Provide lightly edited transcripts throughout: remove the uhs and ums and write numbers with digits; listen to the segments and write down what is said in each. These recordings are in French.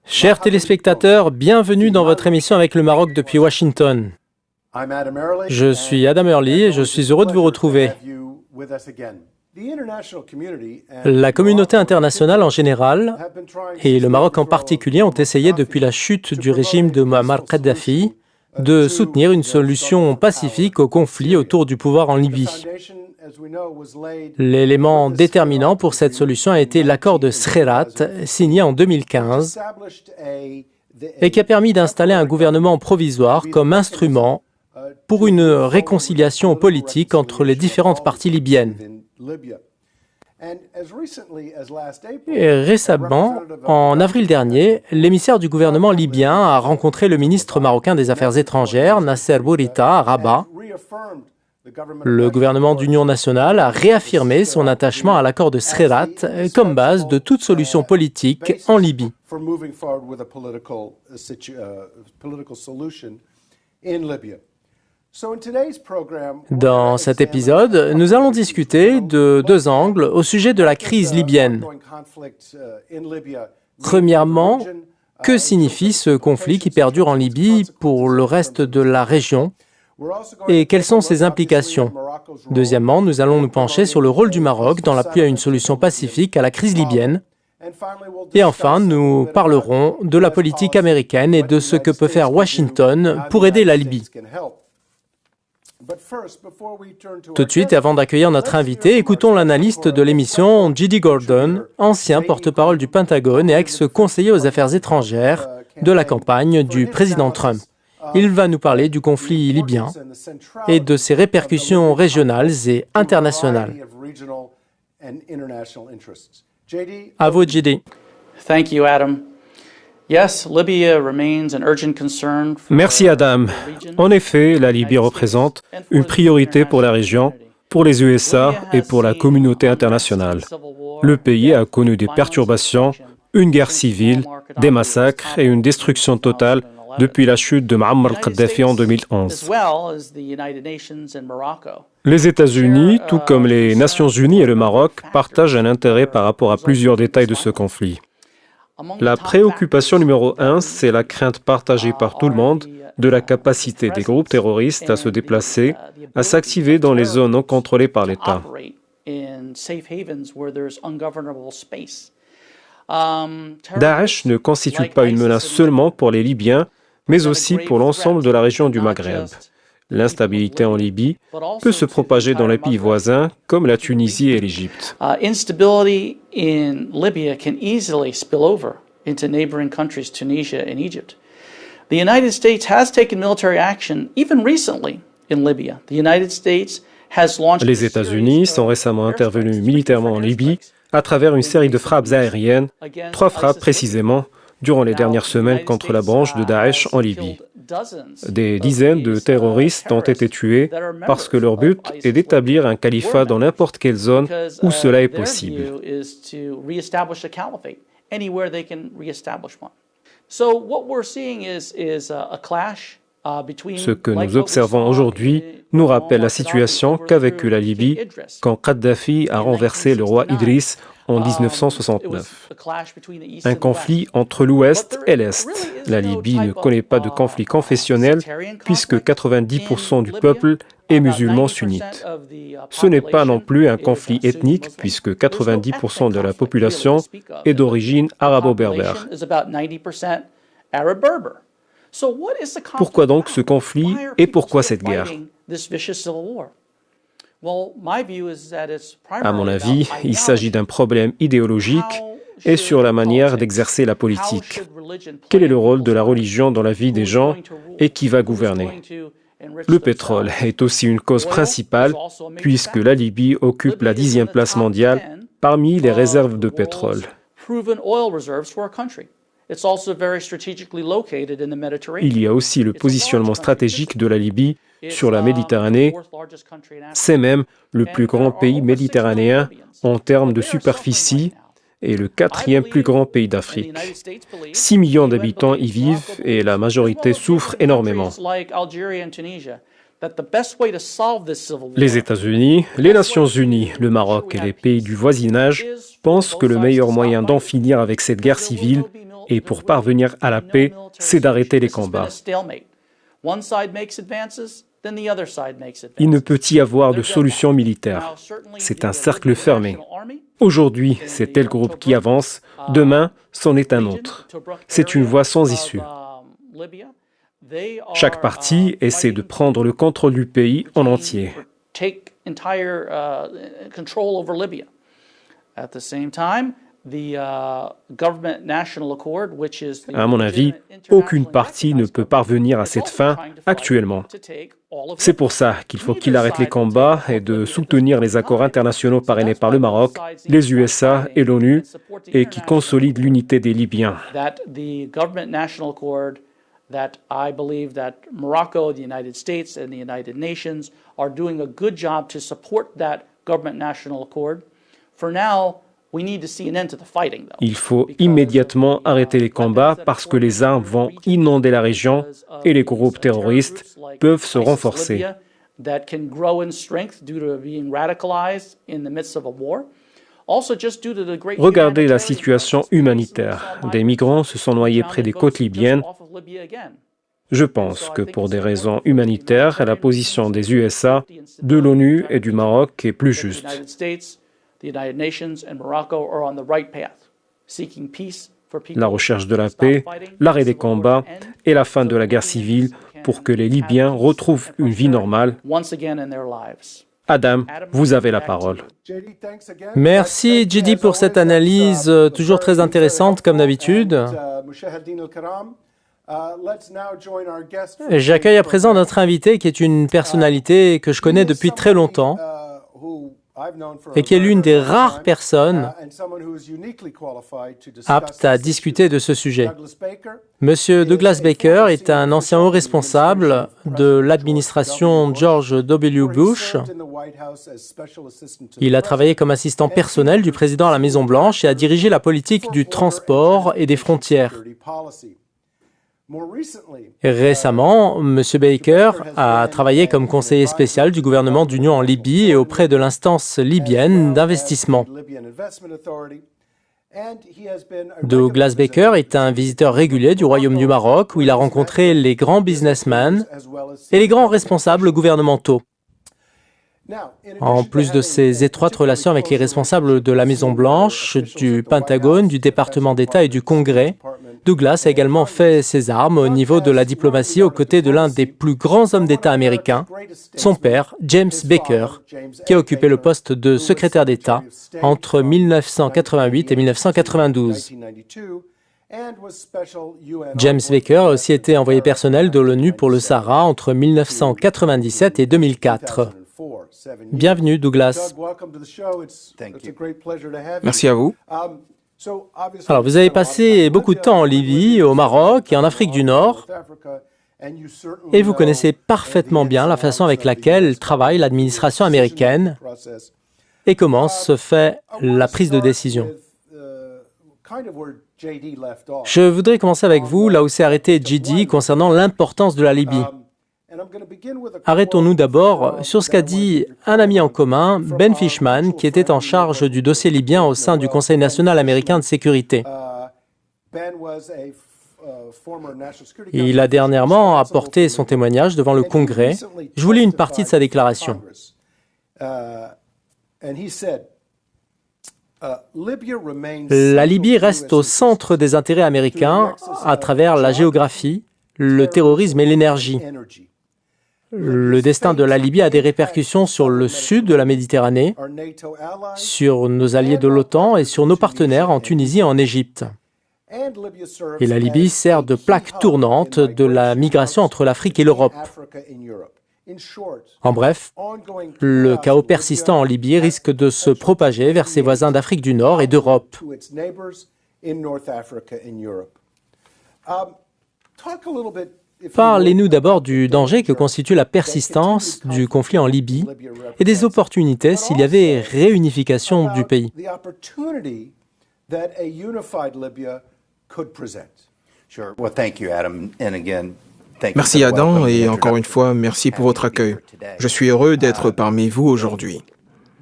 Chers téléspectateurs, bienvenue dans votre émission avec le Maroc depuis Washington. Je suis Adam Early et je suis heureux de vous retrouver. La communauté internationale en général et le Maroc en particulier ont essayé depuis la chute du régime de Mouammar Kadhafi de soutenir une solution pacifique au conflit autour du pouvoir en Libye. L'élément déterminant pour cette solution a été l'accord de Skhirat, signé en 2015, et qui a permis d'installer un gouvernement provisoire comme instrument pour une réconciliation politique entre les différentes parties libyennes. Et récemment, en avril dernier, l'émissaire du gouvernement libyen a rencontré le ministre marocain des Affaires étrangères, Nasser Bourita, à Rabat. Le gouvernement d'union nationale a réaffirmé son attachement à l'accord de Skhirat comme base de toute solution politique en Libye. Dans cet épisode, nous allons discuter de deux angles au sujet de la crise libyenne. Premièrement, que signifie ce conflit qui perdure en Libye pour le reste de la région et quelles sont ses implications? Deuxièmement, nous allons nous pencher sur le rôle du Maroc dans l'appui à une solution pacifique à la crise libyenne. Et enfin, nous parlerons de la politique américaine et de ce que peut faire Washington pour aider la Libye. Tout de suite, et avant d'accueillir notre invité, écoutons l'analyste de l'émission, J.D. Gordon, ancien porte-parole du Pentagone et ex-conseiller aux affaires étrangères de la campagne du président Trump. Il va nous parler du conflit libyen et de ses répercussions régionales et internationales. À vous, J.D. Thank you, Adam. Yes, Libya remains an urgent concern for Merci Adam. En effet, la Libye représente une priorité pour la région, pour les USA et pour la communauté internationale. Le pays a connu des perturbations, une guerre civile, des massacres et une destruction totale depuis la chute de Mouammar Kadhafi en 2011. Les États-Unis, tout comme les Nations Unies et le Maroc, partagent un intérêt par rapport à plusieurs détails de ce conflit. La préoccupation numéro 1, c'est la crainte partagée par tout le monde de la capacité des groupes terroristes à se déplacer, à s'activer dans les zones non contrôlées par l'État. Daesh ne constitue pas une menace seulement pour les Libyens, mais aussi pour l'ensemble de la région du Maghreb. L'instabilité en Libye peut se propager dans les pays voisins comme la Tunisie et l'Égypte. Instability in Libya can easily spill over into neighboring countries, Tunisia and Egypt. The United States has taken military action even recently in Libya. The United States has launched Les États-Unis sont récemment intervenus militairement en Libye à travers une série de frappes aériennes, 3 frappes précisément, durant les dernières semaines contre la branche de Daesh en Libye. Des dizaines de terroristes ont été tués parce que leur but est d'établir un califat dans n'importe quelle zone où cela est possible. Ce que nous observons aujourd'hui nous rappelle la situation qu'a vécue la Libye quand Kadhafi a renversé le roi Idriss en 1969. Un conflit entre l'Ouest et l'Est. La Libye ne connaît pas de conflit confessionnel puisque 90% du peuple est musulman sunnite. Ce n'est pas non plus un conflit ethnique puisque 90% de la population est d'origine arabo-berbère. Pourquoi donc ce conflit et pourquoi cette guerre ? À mon avis, il s'agit d'un problème idéologique et sur la manière d'exercer la politique. Quel est le rôle de la religion dans la vie des gens et qui va gouverner ? Le pétrole est aussi une cause principale puisque la Libye occupe la 10e place mondiale parmi les réserves de pétrole. Il y a aussi le positionnement stratégique de la Libye sur la Méditerranée. C'est même le plus grand pays méditerranéen en termes de superficie est le quatrième plus grand pays d'Afrique. 6 millions d'habitants y vivent et la majorité souffre énormément. Les États-Unis, les Nations Unies, le Maroc et les pays du voisinage pensent que le meilleur moyen d'en finir avec cette guerre civile et pour parvenir à la paix, c'est d'arrêter les combats. Il ne peut y avoir de solution militaire. C'est un cercle fermé. Aujourd'hui, c'est tel groupe qui avance, demain, c'en est un autre. C'est une voie sans issue. Chaque parti essaie de prendre le contrôle du pays en entier. À mon avis, aucune partie ne peut parvenir à cette fin actuellement. C'est pour ça qu'il faut qu'il arrête les combats et de soutenir les accords internationaux parrainés par le Maroc, les USA et l'ONU et qui consolident l'unité des Libyens. That I believe that Morocco, the United States, and the United Nations are doing a good job to support that government national accord. For now, we need to see an end to the fighting, though. Il faut immédiatement arrêter les combats parce que les armes vont inonder la région et les groupes terroristes peuvent se renforcer. That can grow in strength due to being radicalized in the midst of a war. Regardez la situation humanitaire. Des migrants se sont noyés près des côtes libyennes. Je pense que pour des raisons humanitaires, la position des USA, de l'ONU et du Maroc est plus juste. La recherche de la paix, l'arrêt des combats et la fin de la guerre civile pour que les Libyens retrouvent une vie normale. Adam, vous avez la parole. Merci JD pour cette analyse toujours très intéressante comme d'habitude. J'accueille à présent notre invité qui est une personnalité que je connais depuis très longtemps et qui est l'une des rares personnes aptes à discuter de ce sujet. Monsieur Douglas Baker est un ancien haut responsable de l'administration George W. Bush. Il a travaillé comme assistant personnel du président à la Maison-Blanche et a dirigé la politique du transport et des frontières. Récemment, M. Baker a travaillé comme conseiller spécial du gouvernement d'union en Libye et auprès de l'instance libyenne d'investissement. Douglas Baker est un visiteur régulier du Royaume du Maroc où il a rencontré les grands businessmen et les grands responsables gouvernementaux. En plus de ses étroites relations avec les responsables de la Maison-Blanche, du Pentagone, du département d'État et du Congrès, Douglas a également fait ses armes au niveau de la diplomatie aux côtés de l'un des plus grands hommes d'État américains, son père, James Baker, qui a occupé le poste de secrétaire d'État entre 1988 et 1992. James Baker a aussi été envoyé personnel de l'ONU pour le Sahara entre 1997 et 2004. Bienvenue, Douglas. Merci à vous. Alors, vous avez passé beaucoup de temps en Libye, au Maroc et en Afrique du Nord, et vous connaissez parfaitement bien la façon avec laquelle travaille l'administration américaine et comment se fait la prise de décision. Je voudrais commencer avec vous, là où s'est arrêté JD, concernant l'importance de la Libye. Arrêtons-nous d'abord sur ce qu'a dit un ami en commun, Ben Fishman, qui était en charge du dossier libyen au sein du Conseil national américain de sécurité. Il a dernièrement apporté son témoignage devant le Congrès. Je vous lis une partie de sa déclaration. La Libye reste au centre des intérêts américains à travers la géographie, le terrorisme et l'énergie. Le destin de la Libye a des répercussions sur le sud de la Méditerranée, sur nos alliés de l'OTAN et sur nos partenaires en Tunisie et en Égypte. Et la Libye sert de plaque tournante de la migration entre l'Afrique et l'Europe. En bref, le chaos persistant en Libye risque de se propager vers ses voisins d'Afrique du Nord et d'Europe. Parlez-nous d'abord du danger que constitue la persistance du conflit en Libye et des opportunités s'il y avait réunification du pays. that a unified Libya could present? Sure. Well, thank you, Adam. And again, thank you for Merci the Adam welcome et and encore une fois, merci pour votre accueil. Je suis heureux d'être parmi vous aujourd'hui.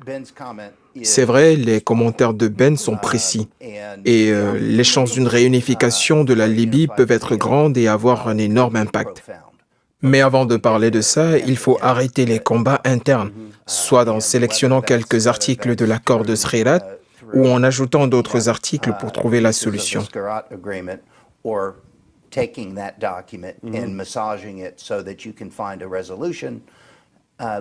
Ben's comment is, C'est vrai, les commentaires de Ben sont précis et les chances d'une réunification de la Libye peuvent être grandes et avoir un énorme impact. profound. Mais avant de parler de ça, il faut arrêter les combats internes, soit en sélectionnant quelques articles de l'accord de Sreerat ou en ajoutant d'autres articles pour trouver la solution. Scarot Agreement, or taking that document and massaging it so that you can find a resolution.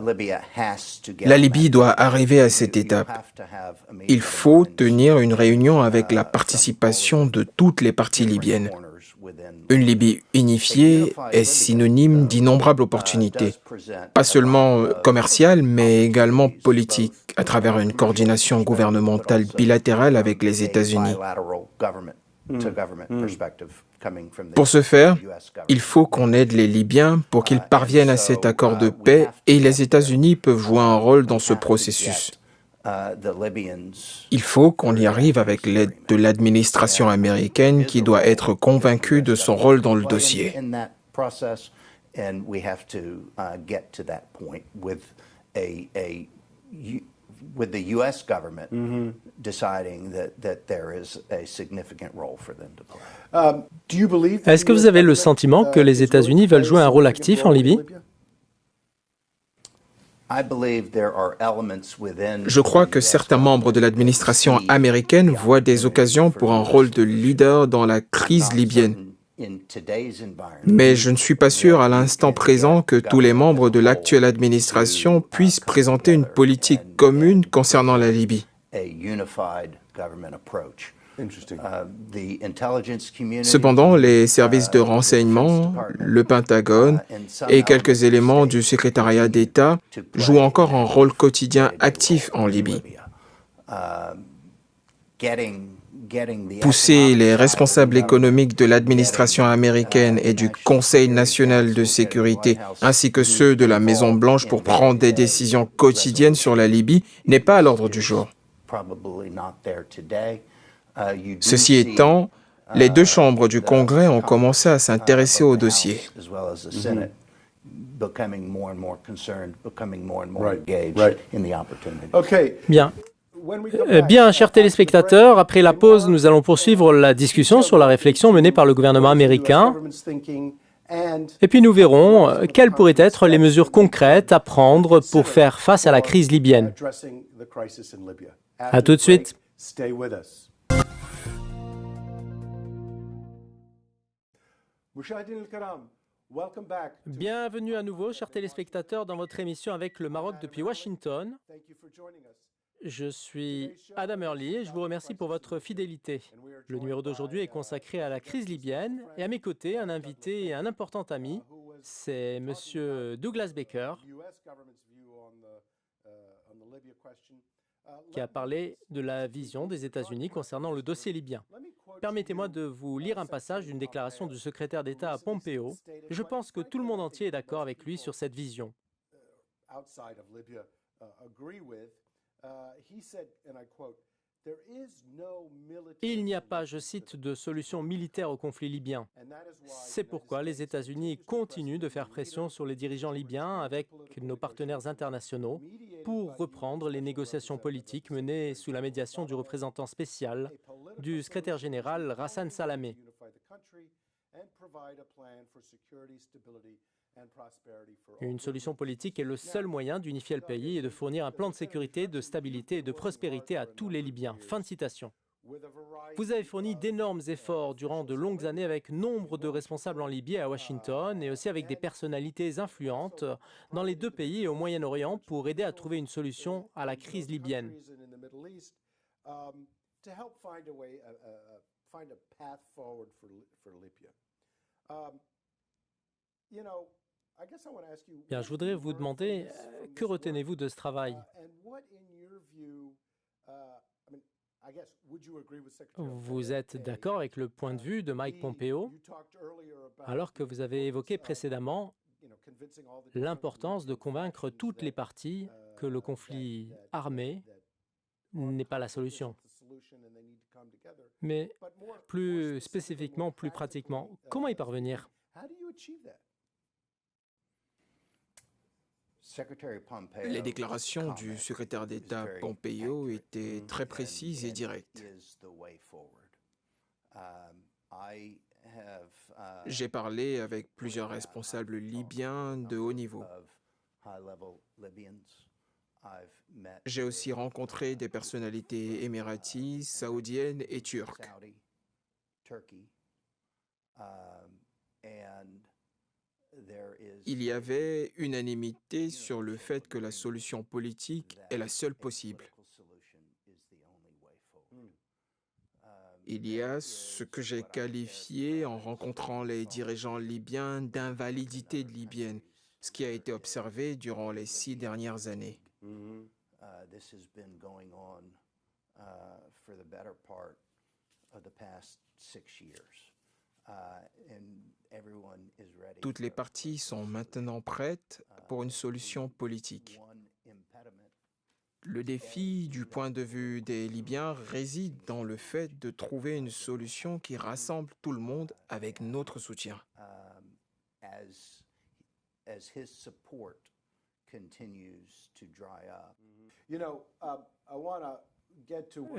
Libya has to get La on Libye that. doit arriver à cette You étape. have to have a meeting Il faut of tenir une réunion avec la participation de toutes les parties libyennes. corners within Une Libye unifiée est synonyme d'innombrables opportunités, pas seulement commerciales, mais également politiques, à travers une coordination gouvernementale bilatérale avec les États-Unis. bilateral government-to-government perspective coming from the Pour ce faire, US government. il faut qu'on aide les Libyens pour qu'ils parviennent à cet accord de paix et les États-Unis peuvent jouer un rôle dans ce processus. The Libyans Il faut qu'on y arrive avec l'aide de l'administration américaine qui doit être convaincue de son rôle dans le dossier. in that process, and we have to get to that point with with the U.S. government deciding that there is a significant role for them to play. Do you believe Est-ce que vous avez le sentiment que les États-Unis veulent jouer un rôle actif en Libye? I believe there are elements within Je crois que certains membres de l'administration américaine voient des occasions pour un rôle de leader dans la crise libyenne. in today's environment. Mais je ne suis pas sûr à l'instant présent que tous les membres de l'actuelle administration puissent présenter une politique commune concernant la Libye. A unified government approach. Interesting. The intelligence community. Cependant, les services de renseignement, le Pentagone et quelques éléments du secrétariat d'État jouent encore un rôle quotidien actif en Libye. Pousser les responsables économiques de l'administration américaine et du Conseil national de sécurité, ainsi que ceux de la Maison-Blanche pour prendre des décisions quotidiennes sur la Libye, n'est pas à l'ordre du jour. Ceci étant, les deux chambres du Congrès ont commencé à s'intéresser au dossier. Okay. Bien. When we come back, Bien, chers téléspectateurs, après la pause, nous allons poursuivre la discussion sur la réflexion menée par le gouvernement américain. government's thinking and Et puis nous verrons quelles pourraient être les mesures concrètes à prendre pour faire face à la crise libyenne. addressing the crisis in Libya. À tout de suite. Stay with us. Mushahidin al-Karam, welcome back. Bienvenue à nouveau, chers téléspectateurs, dans votre émission avec le Maroc depuis Washington. Thank you for joining us. Je suis Adam Early et je vous remercie pour votre fidélité. Le numéro d'aujourd'hui est consacré à la crise libyenne et à mes côtés, un invité et un important ami, c'est Monsieur Douglas Baker, US government's view on the Libya question. qui a parlé de la vision des États-Unis concernant le dossier libyen. Permettez-moi de vous lire un passage d'une déclaration du secrétaire d'État à Pompeo. Je pense que tout le monde entier est d'accord avec lui sur cette vision. Outside of Libya agree with. He said, and I quote, "There is no military." Il n'y a pas, je cite, de solution militaire au conflit libyen. And that is why C'est pourquoi les États-Unis continuent de faire pression sur les dirigeants libyens avec nos partenaires internationaux pour reprendre les négociations politiques menées sous la médiation du représentant spécial du secrétaire général Hassan Salamé. unify the country and provide a plan for security, stability and prosperity for all. Une solution politique est le seul moyen d'unifier le pays et de fournir un plan de sécurité, de stabilité et de prospérité à tous les Libyens. Fin de citation. With a variety Vous avez fourni d'énormes efforts durant de longues années avec nombre de responsables en Libye et à Washington et aussi avec des personnalités influentes dans les deux pays et au Moyen-Orient pour aider à trouver une solution à la crise libyenne. countries and in the Middle East to help find a way, find a path forward for Libya. You know, I guess I want to ask you. Bien, je voudrais vous demander, que retenez-vous de ce travail? And what, in your view, I mean, I guess, would you agree with Secretary Vous êtes d'accord avec le point de vue de Mike Pompeo, You talked earlier about, alors que vous avez évoqué précédemment convincing all the l'importance de convaincre toutes les parties que le conflit armé n'est pas la solution. Mais plus spécifiquement, plus pratiquement, comment y parvenir? Les déclarations du secrétaire d'État Pompeo étaient très précises et directes. J'ai parlé avec plusieurs responsables libyens de haut niveau. J'ai aussi rencontré des personnalités émiraties, saoudiennes et turques. Il y avait unanimité sur le fait que la solution politique est la seule possible. Il y a ce que j'ai qualifié en rencontrant les dirigeants libyens d'invalidité libyenne, ce qui a été observé durant les 6 dernières années. Toutes les parties sont maintenant prêtes pour une solution politique. Le défi du point de vue des Libyens réside dans le fait de trouver une solution qui rassemble tout le monde avec notre soutien.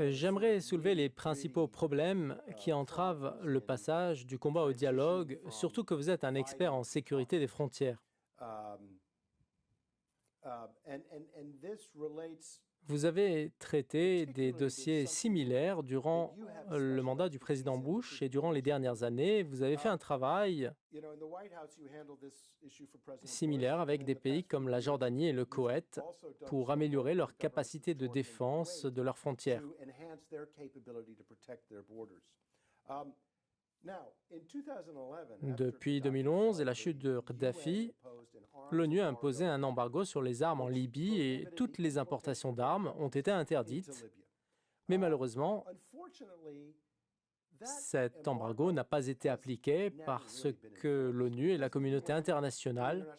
J'aimerais soulever les principaux problèmes qui entravent le passage du combat au dialogue, surtout que vous êtes un expert en sécurité des frontières. Vous avez traité des dossiers similaires durant le mandat du président Bush et durant les dernières années, vous avez fait un travail similaire avec des pays comme la Jordanie et le Koweït pour améliorer leur capacité de défense de leurs frontières. Depuis 2011 et la chute de Kadhafi, l'ONU a imposé un embargo sur les armes en Libye et toutes les importations d'armes ont été interdites. Mais malheureusement, cet embargo n'a pas été appliqué parce que l'ONU et la communauté internationale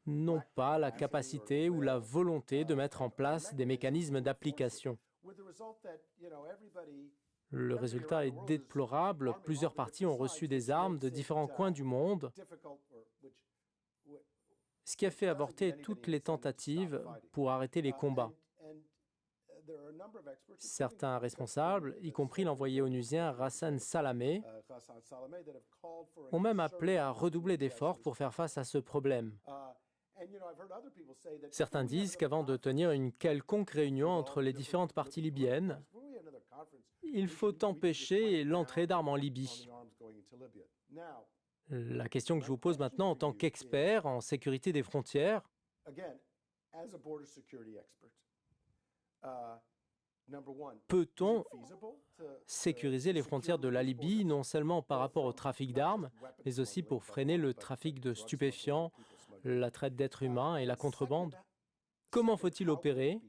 n'ont pas la capacité ou la volonté de mettre en place des mécanismes d'application. Le résultat est déplorable. Plusieurs parties ont reçu des armes de différents coins du monde, ce qui a fait avorter toutes les tentatives pour arrêter les combats. Certains responsables, y compris l'envoyé onusien Ghassan Salamé, ont même appelé à redoubler d'efforts pour faire face à ce problème. Certains disent qu'avant de tenir une quelconque réunion entre les différentes parties libyennes, il faut empêcher l'entrée d'armes en Libye. La question que je vous pose maintenant en tant qu'expert en sécurité des frontières, peut-on sécuriser les frontières de la Libye, non seulement par rapport au trafic d'armes, mais aussi pour freiner le trafic de stupéfiants, la traite d'êtres humains et la contrebande? Comment faut-il opérer?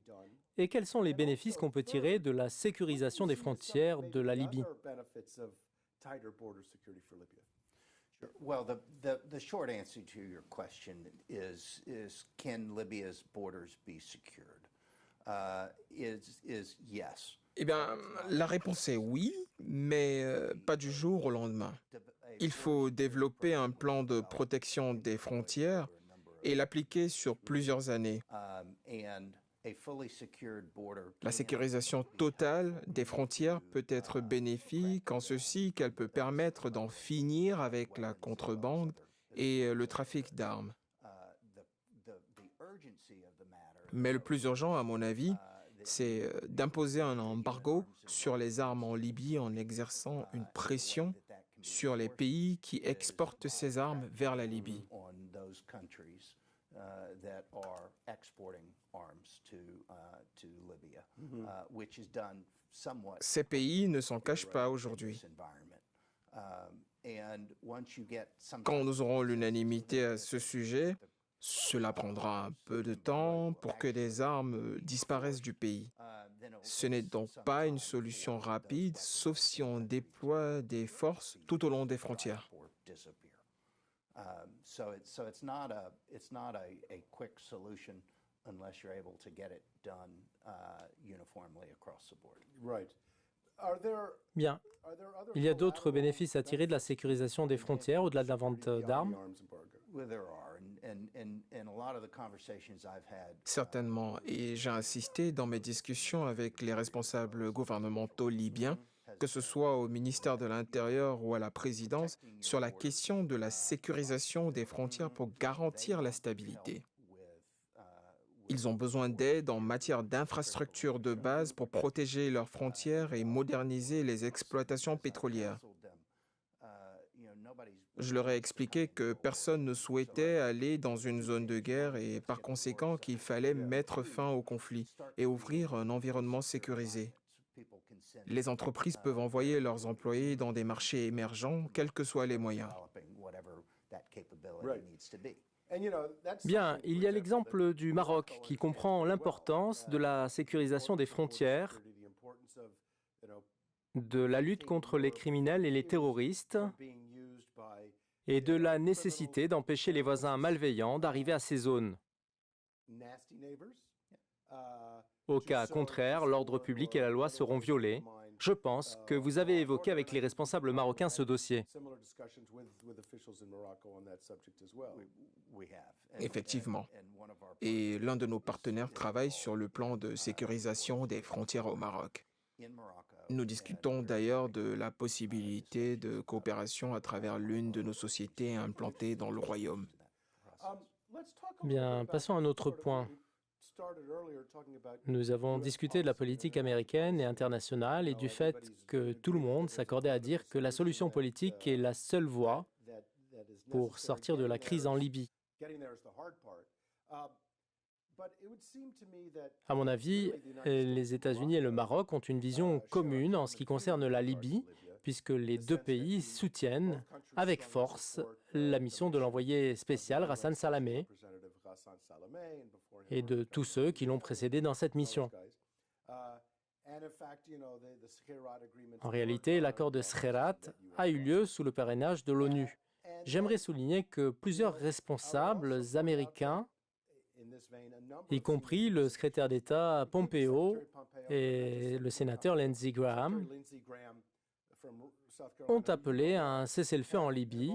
Et quels sont les bénéfices qu'on peut tirer de la sécurisation des frontières de la Libye? Well, the short answer to your question is can Libya's borders be secured? Is yes. Eh bien, la réponse est oui, mais pas du jour au lendemain. Il faut développer un plan de protection des frontières et l'appliquer sur plusieurs années. La sécurisation totale des frontières peut être bénéfique en ceci qu'elle peut permettre d'en finir avec la contrebande et le trafic d'armes. Mais le plus urgent, à mon avis, c'est d'imposer un embargo sur les armes en Libye en exerçant une pression sur les pays qui exportent ces armes vers la Libye. That are exporting arms to Libya, which is done somewhat. Ces pays ne s'en cachent pas aujourd'hui. Quand nous aurons l'unanimité à ce sujet, cela prendra un peu de temps pour que les armes disparaissent du pays. Ce n'est donc pas une solution rapide, sauf si on déploie des forces tout au long des frontières. So it's not a quick solution unless you're able to get it done uniformly across the board. Right. Bien. Il y a d'autres bénéfices à tirer de la sécurisation des frontières au-delà de la vente d'armes. Certainement, et j'ai insisté dans mes discussions avec les responsables gouvernementaux libyens, que ce soit au ministère de l'Intérieur ou à la présidence, sur la question de la sécurisation des frontières pour garantir la stabilité. Ils ont besoin d'aide en matière d'infrastructures de base pour protéger leurs frontières et moderniser les exploitations pétrolières. Je leur ai expliqué que personne ne souhaitait aller dans une zone de guerre et par conséquent qu'il fallait mettre fin au conflit et ouvrir un environnement sécurisé. Les entreprises peuvent envoyer leurs employés dans des marchés émergents, quels que soient les moyens. Bien, il y a l'exemple du Maroc qui comprend l'importance de la sécurisation des frontières, de la lutte contre les criminels et les terroristes et de la nécessité d'empêcher les voisins malveillants d'arriver à ces zones. Au cas contraire, l'ordre public et la loi seront violés. Je pense que vous avez évoqué avec les responsables marocains ce dossier. Effectivement. Et l'un de nos partenaires travaille sur le plan de sécurisation des frontières au Maroc. Nous discutons d'ailleurs de la possibilité de coopération à travers l'une de nos sociétés implantées dans le royaume. Bien, passons à un autre point. Nous avons discuté de la politique américaine et internationale et du fait que tout le monde s'accordait à dire que la solution politique est la seule voie pour sortir de la crise en Libye. À mon avis, les États-Unis et le Maroc ont une vision commune en ce qui concerne la Libye, puisque les deux pays soutiennent avec force la mission de l'envoyé spécial Hassan Salamé et de tous ceux qui l'ont précédé dans cette mission. En réalité, l'accord de Skhirat a eu lieu sous le parrainage de l'ONU. J'aimerais souligner que plusieurs responsables américains, y compris le secrétaire d'État Pompeo et le sénateur Lindsey Graham, ont appelé à un cessez-le-feu en Libye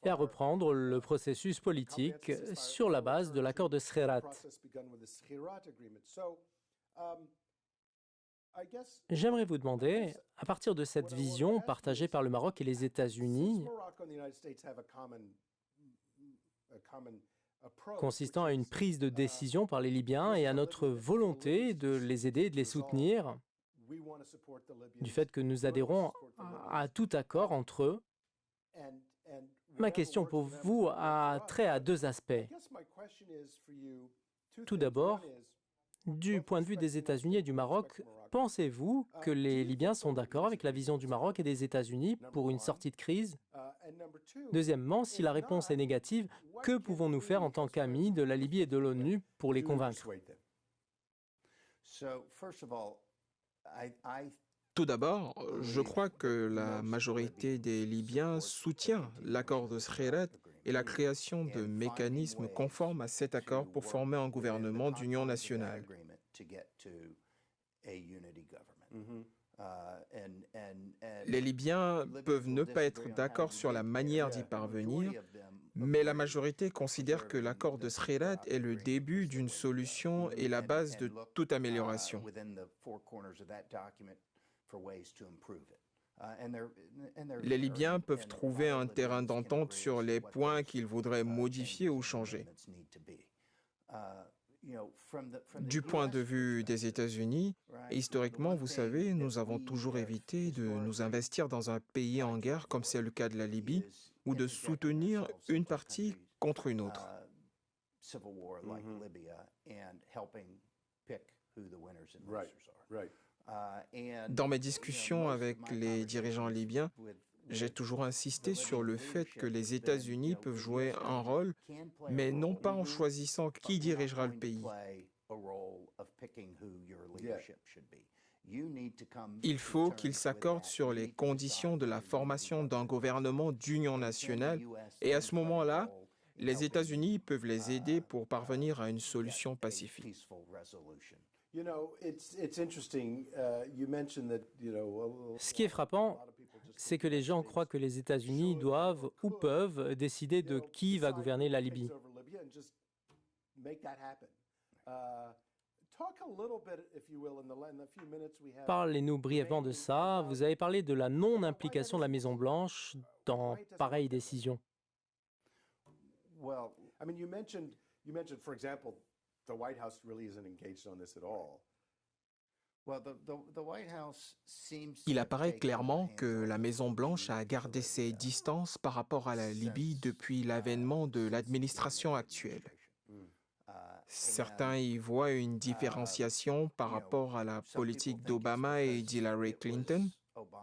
et à reprendre le processus politique sur la base de l'accord de Skhirat. J'aimerais vous demander, à partir de cette vision partagée par le Maroc et les États-Unis, consistant à une prise de décision par les Libyens et à notre volonté de les aider et de les soutenir, du fait que nous adhérons à tout accord entre eux, ma question pour vous a trait à deux aspects. Tout d'abord, du point de vue des États-Unis et du Maroc, pensez-vous que les Libyens sont d'accord avec la vision du Maroc et des États-Unis pour une sortie de crise? Deuxièmement, si la réponse est négative, que pouvons-nous faire en tant qu'amis de la Libye et de l'ONU pour les convaincre? Tout d'abord, je crois que la majorité des Libyens soutient l'accord de Skhirat et la création de mécanismes conformes à cet accord pour former un gouvernement d'union nationale. Les Libyens peuvent ne pas être d'accord sur la manière d'y parvenir, mais la majorité considère que l'accord de Skhirat est le début d'une solution et la base de toute amélioration. Les Libyens peuvent trouver un terrain d'entente sur les points qu'ils voudraient modifier ou changer. Du point de vue des États-Unis, historiquement, vous savez, nous avons toujours évité de nous investir dans un pays en guerre, comme c'est le cas de la Libye, ou de soutenir une partie contre une autre. Dans mes discussions avec les dirigeants libyens, j'ai toujours insisté sur le fait que les États-Unis peuvent jouer un rôle, mais non pas en choisissant qui dirigera le pays. Il faut qu'ils s'accordent sur les conditions de la formation d'un gouvernement d'union nationale et à ce moment-là, les États-Unis peuvent les aider pour parvenir à une solution pacifique. Ce qui est frappant, c'est que les gens croient que les États-Unis doivent ou peuvent décider de qui va gouverner la Libye. Parlez-nous brièvement de ça. Vous avez parlé de la non-implication de la Maison-Blanche dans pareille décision. Il apparaît clairement que la Maison-Blanche a gardé ses distances par rapport à la Libye depuis l'avènement de l'administration actuelle. Certains y voient une différenciation par rapport à la politique d'Obama et d'Hillary Clinton,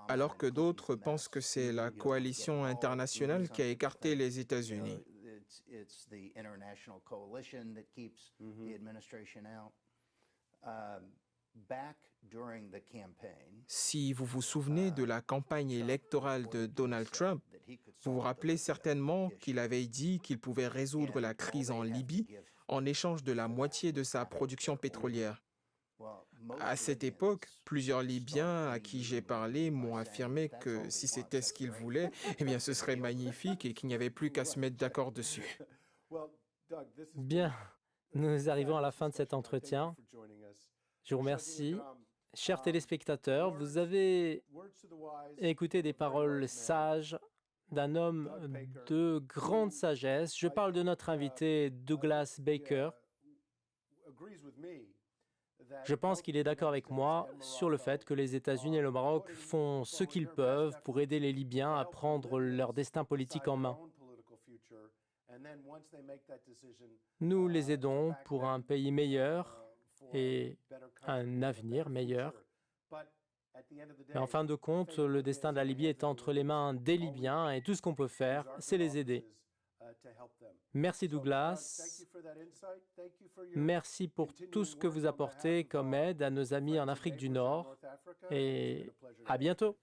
alors que d'autres pensent que c'est la coalition internationale qui a écarté les États-Unis. Si vous vous souvenez de la campagne électorale de Donald Trump, vous vous rappelez certainement qu'il avait dit qu'il pouvait résoudre la crise en Libye en échange de la moitié de sa production pétrolière. À cette époque, plusieurs Libyens à qui j'ai parlé m'ont affirmé que si c'était ce qu'ils voulaient, eh bien ce serait magnifique et qu'il n'y avait plus qu'à se mettre d'accord dessus. Bien, nous arrivons à la fin de cet entretien. Je vous remercie. Chers téléspectateurs, vous avez écouté des paroles sages d'un homme de grande sagesse. Je parle de notre invité Douglas Baker. Je pense qu'il est d'accord avec moi sur le fait que les États-Unis et le Maroc font ce qu'ils peuvent pour aider les Libyens à prendre leur destin politique en main. Nous les aidons pour un pays meilleur et un avenir meilleur. Mais en fin de compte, le destin de la Libye est entre les mains des Libyens et tout ce qu'on peut faire, c'est les aider. Merci Douglas. Merci pour tout ce que vous apportez comme aide à nos amis en Afrique du Nord et à bientôt.